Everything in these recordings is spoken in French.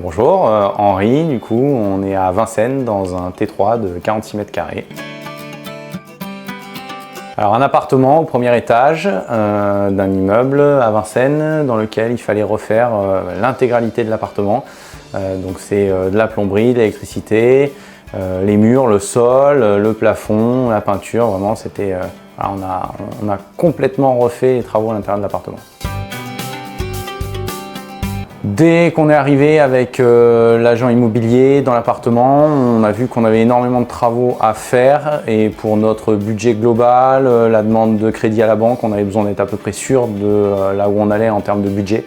Bonjour, Henri, du coup, on est à Vincennes dans un T3 de 46 mètres carrés. Alors un appartement au premier étage d'un immeuble à Vincennes dans lequel il fallait refaire l'intégralité de l'appartement. Donc c'est de la plomberie, de l'électricité, les murs, le sol, le plafond, la peinture, vraiment c'était... on a complètement refait les travaux à l'intérieur de l'appartement. Dès qu'on est arrivé avec l'agent immobilier dans l'appartement, on a vu qu'on avait énormément de travaux à faire et pour notre budget global, la demande de crédit à la banque, on avait besoin d'être à peu près sûr de là où on allait en termes de budget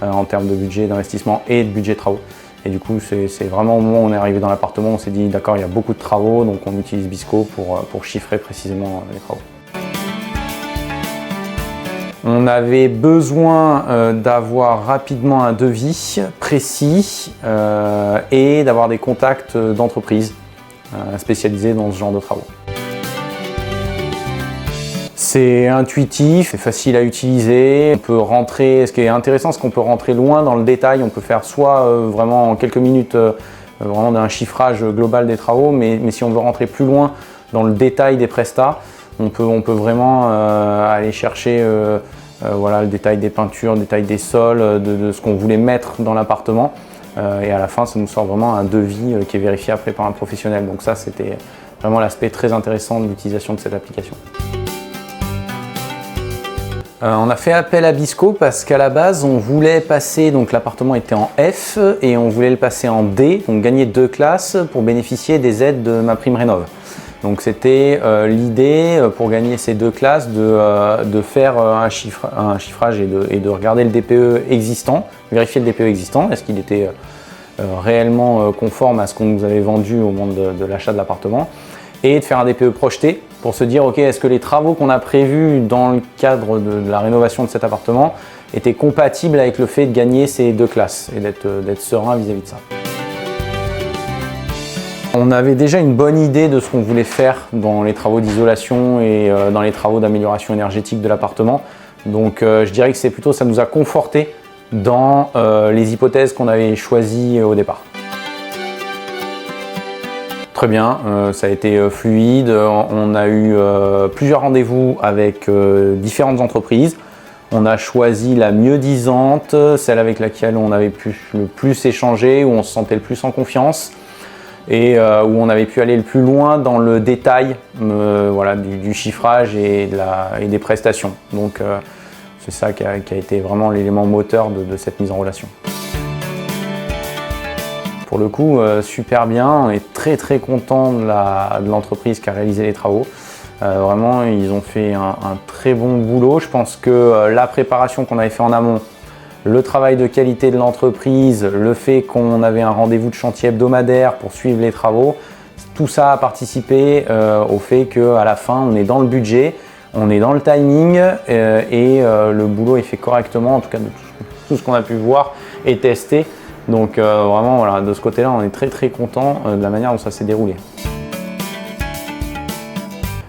d'investissement et de budget travaux. Et du coup, c'est vraiment au moment où on est arrivé dans l'appartement, on s'est dit d'accord, il y a beaucoup de travaux, donc on utilise Bisco pour chiffrer précisément les travaux. On avait besoin d'avoir rapidement un devis précis et d'avoir des contacts d'entreprises spécialisées dans ce genre de travaux. C'est intuitif, c'est facile à utiliser. On peut rentrer, ce qui est intéressant, c'est qu'on peut rentrer loin dans le détail. On peut faire soit vraiment en quelques minutes vraiment d'un chiffrage global des travaux, mais si on veut rentrer plus loin dans le détail des prestats, on peut vraiment aller chercher voilà, le détail des peintures, le détail des sols, de ce qu'on voulait mettre dans l'appartement. Et à la fin, ça nous sort vraiment un devis qui est vérifié après par un professionnel. Donc ça, c'était vraiment l'aspect très intéressant de l'utilisation de cette application. On a fait appel à Bisco parce qu'à la base, on voulait passer, donc l'appartement était en F et on voulait le passer en D, donc gagner 2 classes pour bénéficier des aides de MaPrimeRénov'. Donc c'était l'idée pour gagner ces 2 classes de faire un chiffrage et de regarder le DPE existant, vérifier le DPE existant, est-ce qu'il était réellement conforme à ce qu'on nous avait vendu au moment de l'achat de l'appartement, et de faire un DPE projeté pour se dire ok, est-ce que les travaux qu'on a prévus dans le cadre de la rénovation de cet appartement étaient compatibles avec le fait de gagner ces 2 classes et d'être serein vis-à-vis de ça. On avait déjà une bonne idée de ce qu'on voulait faire dans les travaux d'isolation et dans les travaux d'amélioration énergétique de l'appartement. Donc je dirais que c'est plutôt, ça nous a conforté dans les hypothèses qu'on avait choisies au départ. Très bien, ça a été fluide. On a eu plusieurs rendez-vous avec différentes entreprises. On a choisi la mieux disante, celle avec laquelle on avait pu le plus échanger, où on se sentait le plus en confiance. Et où on avait pu aller le plus loin dans le détail voilà, du chiffrage et des prestations. Donc c'est ça qui a été vraiment l'élément moteur de cette mise en relation. Pour le coup, super bien, on est très content de l'entreprise qui a réalisé les travaux. Vraiment, ils ont fait un très bon boulot. Je pense que la préparation qu'on avait fait en amont, le travail de qualité de l'entreprise, le fait qu'on avait un rendez-vous de chantier hebdomadaire pour suivre les travaux, tout ça a participé au fait qu'à la fin, on est dans le budget, on est dans le timing et le boulot est fait correctement, en tout cas de tout ce qu'on a pu voir et tester. Donc vraiment, voilà, de ce côté-là, on est très content de la manière dont ça s'est déroulé.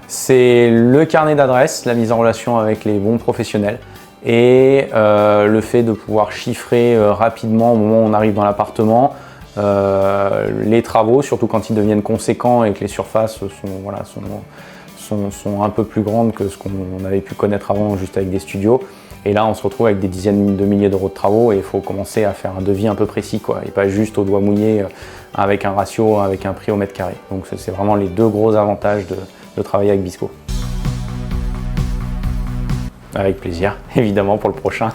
C'est le carnet d'adresses, la mise en relation avec les bons professionnels. Et le fait de pouvoir chiffrer rapidement au moment où on arrive dans l'appartement les travaux, surtout quand ils deviennent conséquents et que les surfaces sont un peu plus grandes que ce qu'on avait pu connaître avant juste avec des studios. Et là, on se retrouve avec des dizaines de milliers d'euros de travaux et il faut commencer à faire un devis un peu précis, quoi, et pas juste au doigt mouillé avec un ratio, avec un prix au mètre carré. Donc c'est vraiment les 2 gros avantages de travailler avec Bisco. Avec plaisir, évidemment, pour le prochain.